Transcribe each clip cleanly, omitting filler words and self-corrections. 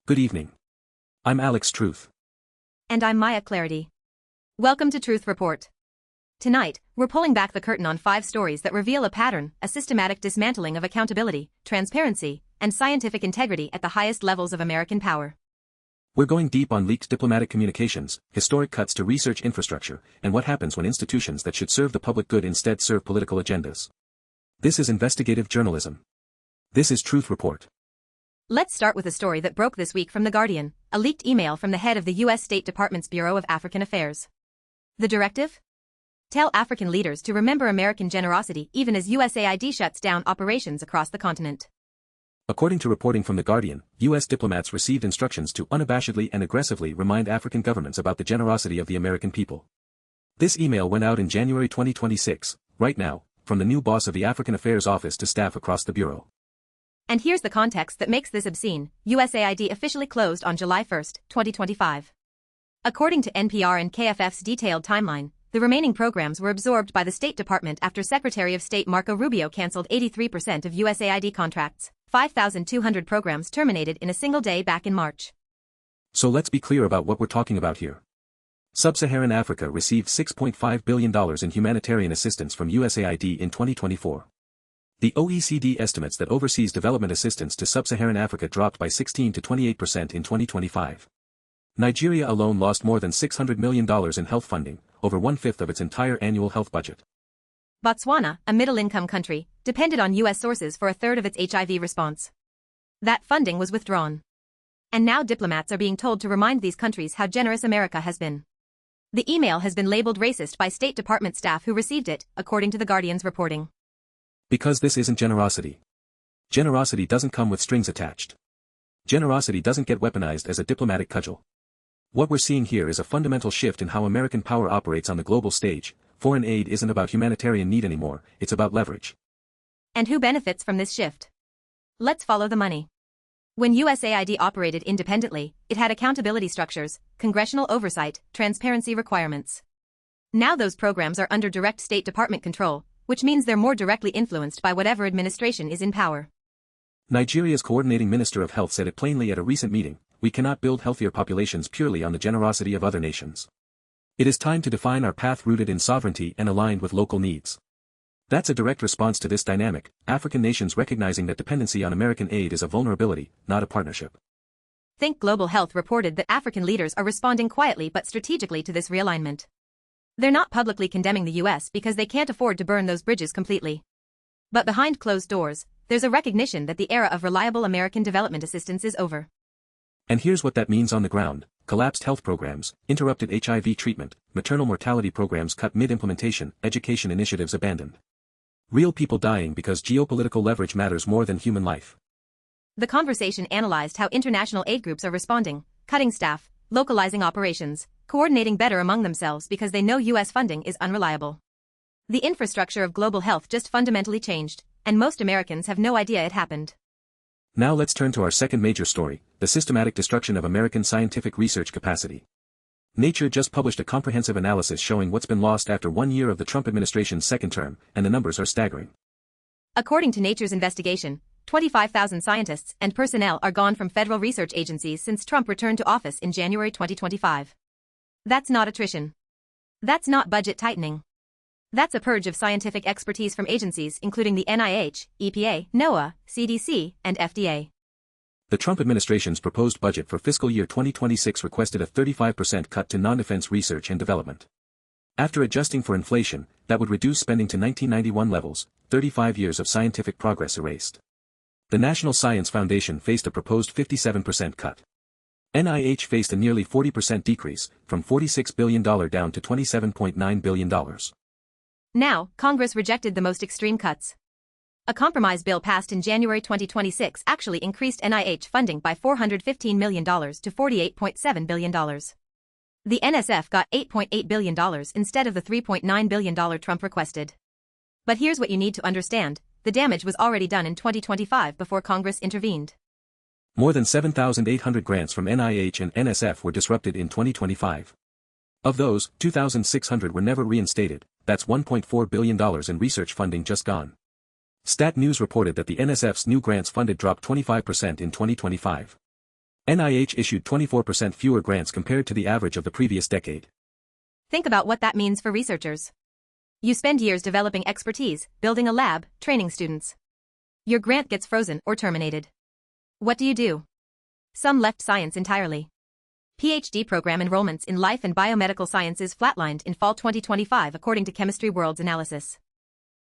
Good evening. I'm Alex Truth. And I'm Maya Clarity. Welcome to Truth Report. Tonight, we're pulling back the curtain on 5 stories that reveal a pattern, a systematic dismantling of accountability, transparency, and scientific integrity at the highest levels of American power. We're going deep on leaked diplomatic communications, historic cuts to research infrastructure, and what happens when institutions that should serve the public good instead serve political agendas. This is investigative journalism. This is Truth Report. Let's start with a story that broke this week from The Guardian, a leaked email from the head of the U.S. State Department's Bureau of African Affairs. The directive? Tell African leaders to remember American generosity even as USAID shuts down operations across the continent. According to reporting from The Guardian, U.S. diplomats received instructions to unabashedly and aggressively remind African governments about the generosity of the American people. This email went out in January 2026, right now, from the new boss of the African Affairs Office to staff across the Bureau. And here's the context that makes this obscene. USAID officially closed on July 1, 2025. According to NPR and KFF's detailed timeline, the remaining programs were absorbed by the State Department after Secretary of State Marco Rubio canceled 83% of USAID contracts. 5,200 programs terminated in a single day back in March. So let's be clear about what we're talking about here. Sub-Saharan Africa received $6.5 billion in humanitarian assistance from USAID in 2024. The OECD estimates that overseas development assistance to Sub-Saharan Africa dropped by 16 to 28% in 2025. Nigeria alone lost more than $600 million in health funding, over 1/5 of its entire annual health budget. Botswana, a middle-income country, depended on U.S. sources for 1/3 of its HIV response. That funding was withdrawn. And now diplomats are being told to remind these countries how generous America has been. The email has been labeled racist by State Department staff who received it, according to The Guardian's reporting. Because this isn't generosity. Generosity doesn't come with strings attached. Generosity doesn't get weaponized as a diplomatic cudgel. What we're seeing here is a fundamental shift in how American power operates on the global stage. Foreign aid isn't about humanitarian need anymore, it's about leverage. And who benefits from this shift? Let's follow the money. When USAID operated independently, it had accountability structures, congressional oversight, transparency requirements. Now those programs are under direct State Department control, which means they're more directly influenced by whatever administration is in power. Nigeria's coordinating minister of health said it plainly at a recent meeting, "We cannot build healthier populations purely on the generosity of other nations. It is time to define our path rooted in sovereignty and aligned with local needs." That's a direct response to this dynamic, African nations recognizing that dependency on American aid is a vulnerability, not a partnership. Think Global Health reported that African leaders are responding quietly but strategically to this realignment. They're not publicly condemning the U.S. because they can't afford to burn those bridges completely. But behind closed doors, there's a recognition that the era of reliable American development assistance is over. And here's what that means on the ground: collapsed health programs, interrupted HIV treatment, maternal mortality programs cut mid-implementation, education initiatives abandoned. Real people dying because geopolitical leverage matters more than human life. The conversation analyzed how international aid groups are responding, cutting staff, localizing operations, coordinating better among themselves because they know U.S. funding is unreliable. The infrastructure of global health just fundamentally changed, and most Americans have no idea it happened. Now let's turn to our second major story, the systematic destruction of American scientific research capacity. Nature just published a comprehensive analysis showing what's been lost after 1 year of the Trump administration's second term, and the numbers are staggering. According to Nature's investigation, 25,000 scientists and personnel are gone from federal research agencies since Trump returned to office in January 2025. That's not attrition. That's not budget tightening. That's a purge of scientific expertise from agencies including the NIH, EPA, NOAA, CDC, and FDA. The Trump administration's proposed budget for fiscal year 2026 requested a 35% cut to non-defense research and development. After adjusting for inflation, that would reduce spending to 1991 levels, 35 years of scientific progress erased. The National Science Foundation faced a proposed 57% cut. NIH faced a nearly 40% decrease, from $46 billion down to $27.9 billion. Now, Congress rejected the most extreme cuts. A compromise bill passed in January 2026 actually increased NIH funding by $415 million to $48.7 billion. The NSF got $8.8 billion instead of the $3.9 billion Trump requested. But here's what you need to understand: the damage was already done in 2025 before Congress intervened. More than 7,800 grants from NIH and NSF were disrupted in 2025. Of those, 2,600 were never reinstated. That's $1.4 billion in research funding just gone. Stat News reported that the NSF's new grants funded dropped 25% in 2025. NIH issued 24% fewer grants compared to the average of the previous decade. Think about what that means for researchers. You spend years developing expertise, building a lab, training students. Your grant gets frozen or terminated. What do? Some left science entirely. PhD program enrollments in life and biomedical sciences flatlined in fall 2025 according to Chemistry World's analysis.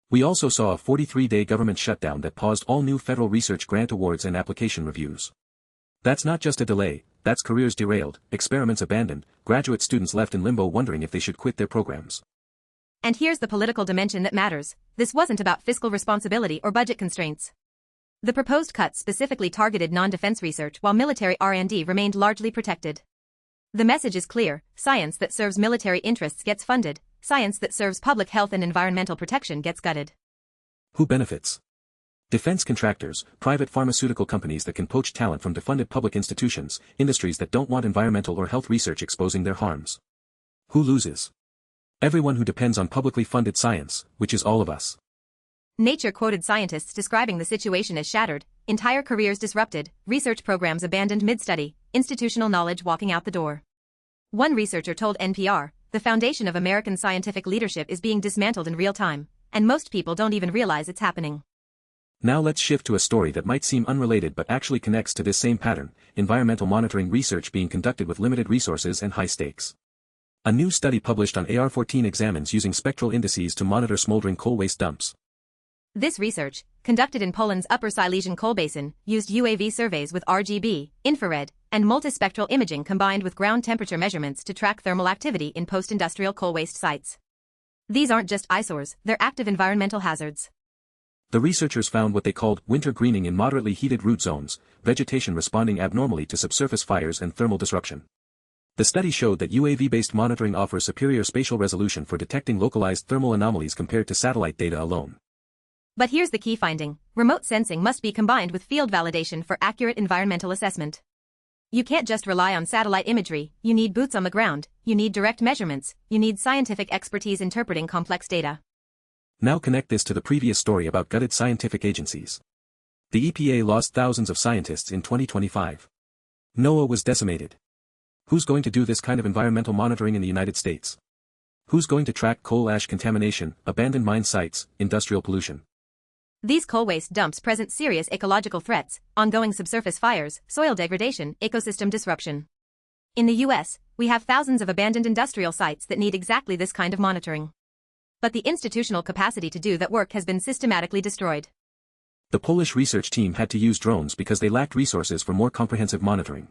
We also saw a 43-day government shutdown that paused all new federal research grant awards and application reviews. That's not just a delay, that's careers derailed, experiments abandoned, graduate students left in limbo wondering if they should quit their programs. And here's the political dimension that matters. This wasn't about fiscal responsibility or budget constraints. The proposed cuts specifically targeted non-defense research while military R&D remained largely protected. The message is clear: science that serves military interests gets funded, science that serves public health and environmental protection gets gutted. Who benefits? Defense contractors, private pharmaceutical companies that can poach talent from defunded public institutions, industries that don't want environmental or health research exposing their harms. Who loses? Everyone who depends on publicly funded science, which is all of us. Nature quoted scientists describing the situation as shattered, entire careers disrupted, research programs abandoned mid-study, institutional knowledge walking out the door. One researcher told NPR, "The foundation of American scientific leadership is being dismantled in real time, and most people don't even realize it's happening." Now let's shift to a story that might seem unrelated but actually connects to this same pattern: environmental monitoring research being conducted with limited resources and high stakes. A new study published on AR14 examines using spectral indices to monitor smoldering coal waste dumps. This research, conducted in Poland's Upper Silesian coal basin, used UAV surveys with RGB, infrared, and multispectral imaging combined with ground temperature measurements to track thermal activity in post-industrial coal waste sites. These aren't just eyesores, they're active environmental hazards. The researchers found what they called winter greening in moderately heated root zones, vegetation responding abnormally to subsurface fires and thermal disruption. The study showed that UAV-based monitoring offers superior spatial resolution for detecting localized thermal anomalies compared to satellite data alone. But here's the key finding: remote sensing must be combined with field validation for accurate environmental assessment. You can't just rely on satellite imagery, you need boots on the ground, you need direct measurements, you need scientific expertise interpreting complex data. Now connect this to the previous story about gutted scientific agencies. The EPA lost thousands of scientists in 2025. NOAA was decimated. Who's going to do this kind of environmental monitoring in the United States? Who's going to track coal ash contamination, abandoned mine sites, industrial pollution? These coal waste dumps present serious ecological threats: ongoing subsurface fires, soil degradation, ecosystem disruption. In the US, we have thousands of abandoned industrial sites that need exactly this kind of monitoring. But the institutional capacity to do that work has been systematically destroyed. The Polish research team had to use drones because they lacked resources for more comprehensive monitoring.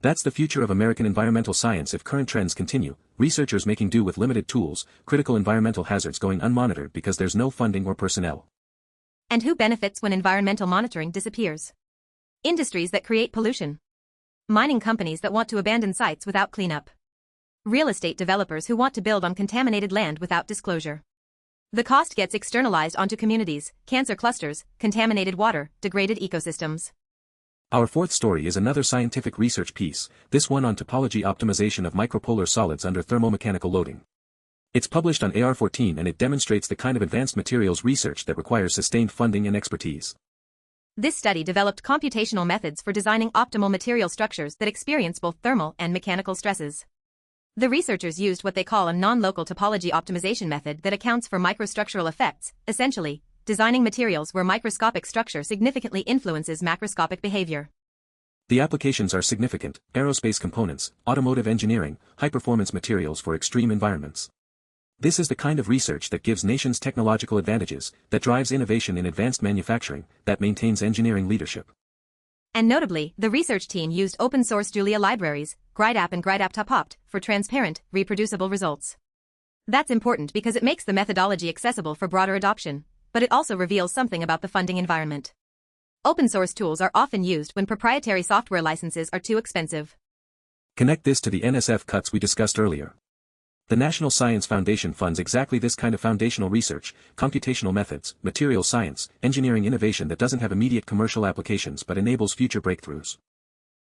That's the future of American environmental science if current trends continue: researchers making do with limited tools, critical environmental hazards going unmonitored because there's no funding or personnel. And who benefits when environmental monitoring disappears? Industries that create pollution. Mining companies that want to abandon sites without cleanup. Real estate developers who want to build on contaminated land without disclosure. The cost gets externalized onto communities: cancer clusters, contaminated water, degraded ecosystems. Our fourth story is another scientific research piece, this one on topology optimization of micropolar solids under thermo-mechanical loading. It's published on AR14 and it demonstrates the kind of advanced materials research that requires sustained funding and expertise. This study developed computational methods for designing optimal material structures that experience both thermal and mechanical stresses. The researchers used what they call a non-local topology optimization method that accounts for microstructural effects, essentially designing materials where microscopic structure significantly influences macroscopic behavior. The applications are significant: aerospace components, automotive engineering, high-performance materials for extreme environments. This is the kind of research that gives nations technological advantages, that drives innovation in advanced manufacturing, that maintains engineering leadership. And notably, the research team used open-source Julia libraries, GrideApp and GrideApp TopOpt, for transparent, reproducible results. That's important because it makes the methodology accessible for broader adoption, but it also reveals something about the funding environment. Open-source tools are often used when proprietary software licenses are too expensive. Connect this to the NSF cuts we discussed earlier. The National Science Foundation funds exactly this kind of foundational research: computational methods, materials science, engineering innovation that doesn't have immediate commercial applications but enables future breakthroughs.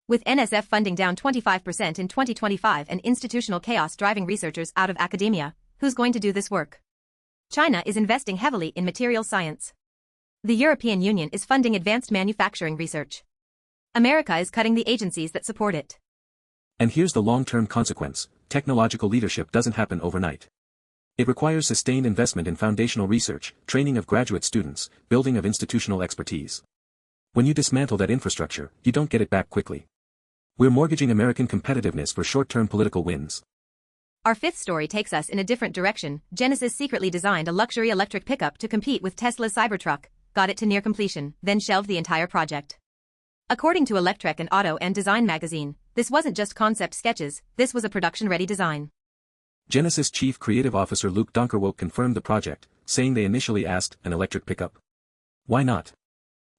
With NSF funding down 25% in 2025 and institutional chaos driving researchers out of academia, who's going to do this work? China is investing heavily in materials science. The European Union is funding advanced manufacturing research. America is cutting the agencies that support it. And here's the long-term consequence: technological leadership doesn't happen overnight. It requires sustained investment in foundational research, training of graduate students, building of institutional expertise. When you dismantle that infrastructure, you don't get it back quickly. We're mortgaging American competitiveness for short-term political wins. Our fifth story takes us in a different direction. Genesis secretly designed a luxury electric pickup to compete with Tesla's Cybertruck, got it to near completion, then shelved the entire project. According to Electrek and Auto and Design magazine, this wasn't just concept sketches, this was a production-ready design. Genesis Chief Creative Officer Luke Donkerwoke confirmed the project, saying they initially asked an electric pickup. Why not?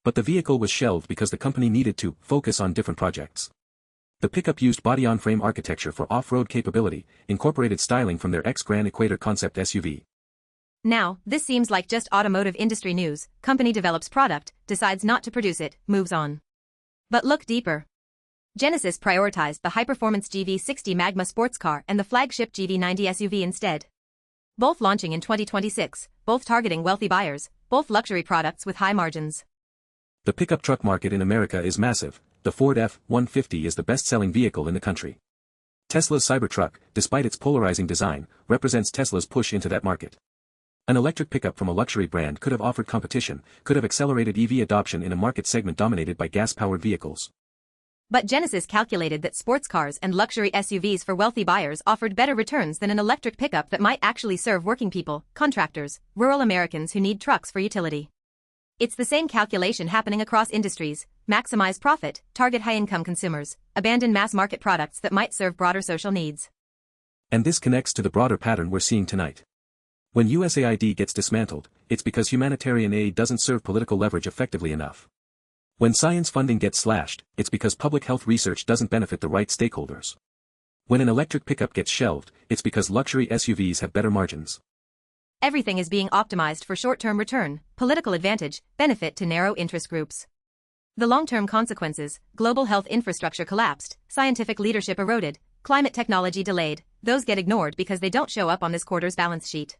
But the vehicle was shelved because the company needed to focus on different projects. The pickup used body-on-frame architecture for off-road capability, incorporated styling from their X-Grand Equator concept SUV. Now, this seems like just automotive industry news. Company develops product, decides not to produce it, moves on. But look deeper. Genesis prioritized the high-performance GV60 Magma sports car and the flagship GV90 SUV instead. Both launching in 2026, both targeting wealthy buyers, both luxury products with high margins. The pickup truck market in America is massive. The Ford F-150 is the best-selling vehicle in the country. Tesla's Cybertruck, despite its polarizing design, represents Tesla's push into that market. An electric pickup from a luxury brand could have offered competition, could have accelerated EV adoption in a market segment dominated by gas-powered vehicles. But Genesis calculated that sports cars and luxury SUVs for wealthy buyers offered better returns than an electric pickup that might actually serve working people, contractors, rural Americans who need trucks for utility. It's the same calculation happening across industries: maximize profit, target high-income consumers, abandon mass-market products that might serve broader social needs. And this connects to the broader pattern we're seeing tonight. When USAID gets dismantled, it's because humanitarian aid doesn't serve political leverage effectively enough. When science funding gets slashed, it's because public health research doesn't benefit the right stakeholders. When an electric pickup gets shelved, it's because luxury SUVs have better margins. Everything is being optimized for short-term return, political advantage, benefit to narrow interest groups. The long-term consequences: global health infrastructure collapsed, scientific leadership eroded, climate technology delayed, those get ignored because they don't show up on this quarter's balance sheet.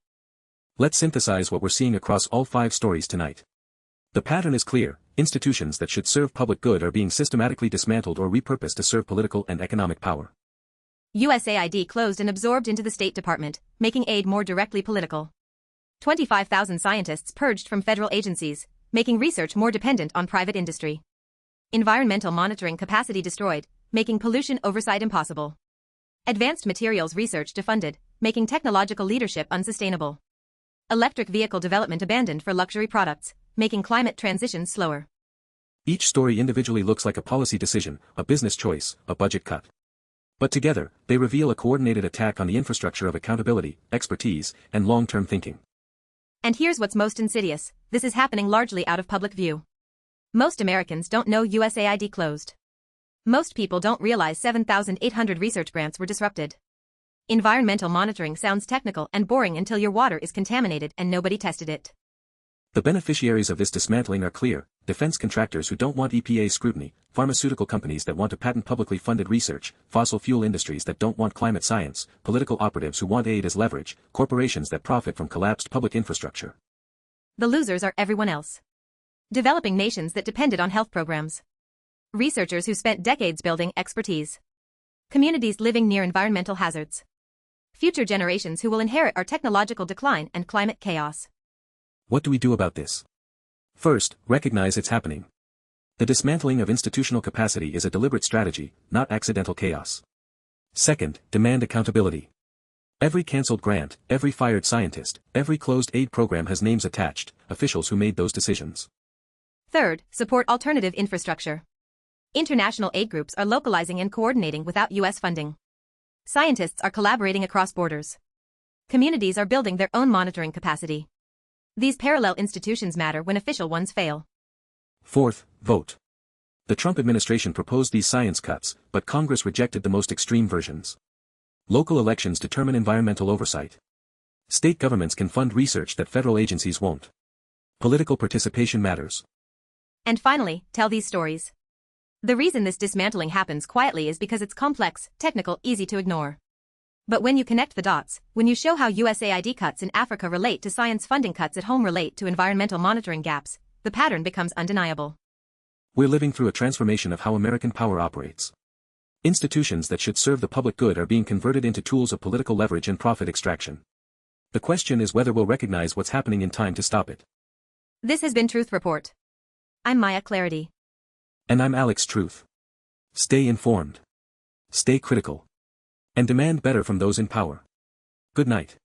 Let's synthesize what we're seeing across all 5 stories tonight. The pattern is clear: institutions that should serve public good are being systematically dismantled or repurposed to serve political and economic power. USAID closed and absorbed into the State Department, making aid more directly political. 25,000 scientists purged from federal agencies, making research more dependent on private industry. Environmental monitoring capacity destroyed, making pollution oversight impossible. Advanced materials research defunded, making technological leadership unsustainable. Electric vehicle development abandoned for luxury products, making climate transition slower. Each story individually looks like a policy decision, a business choice, a budget cut. But together, they reveal a coordinated attack on the infrastructure of accountability, expertise, and long-term thinking. And here's what's most insidious: this is happening largely out of public view. Most Americans don't know USAID closed. Most people don't realize 7,800 research grants were disrupted. Environmental monitoring sounds technical and boring until your water is contaminated and nobody tested it. The beneficiaries of this dismantling are clear: defense contractors who don't want EPA scrutiny, pharmaceutical companies that want to patent publicly funded research, fossil fuel industries that don't want climate science, political operatives who want aid as leverage, corporations that profit from collapsed public infrastructure. The losers are everyone else. Developing nations that depended on health programs. Researchers who spent decades building expertise. Communities living near environmental hazards. Future generations who will inherit our technological decline and climate chaos. What do we do about this? First, recognize it's happening. The dismantling of institutional capacity is a deliberate strategy, not accidental chaos. Second, demand accountability. Every cancelled grant, every fired scientist, every closed aid program has names attached, officials who made those decisions. Third, support alternative infrastructure. International aid groups are localizing and coordinating without U.S. funding. Scientists are collaborating across borders. Communities are building their own monitoring capacity. These parallel institutions matter when official ones fail. Fourth, vote. The Trump administration proposed these science cuts, but Congress rejected the most extreme versions. Local elections determine environmental oversight. State governments can fund research that federal agencies won't. Political participation matters. And finally, tell these stories. The reason this dismantling happens quietly is because it's complex, technical, easy to ignore. But when you connect the dots, when you show how USAID cuts in Africa relate to science funding cuts at home relate to environmental monitoring gaps, the pattern becomes undeniable. We're living through a transformation of how American power operates. Institutions that should serve the public good are being converted into tools of political leverage and profit extraction. The question is whether we'll recognize what's happening in time to stop it. This has been Truth Report. I'm Maya Clarity. And I'm Alex Truth. Stay informed. Stay critical. And demand better from those in power. Good night.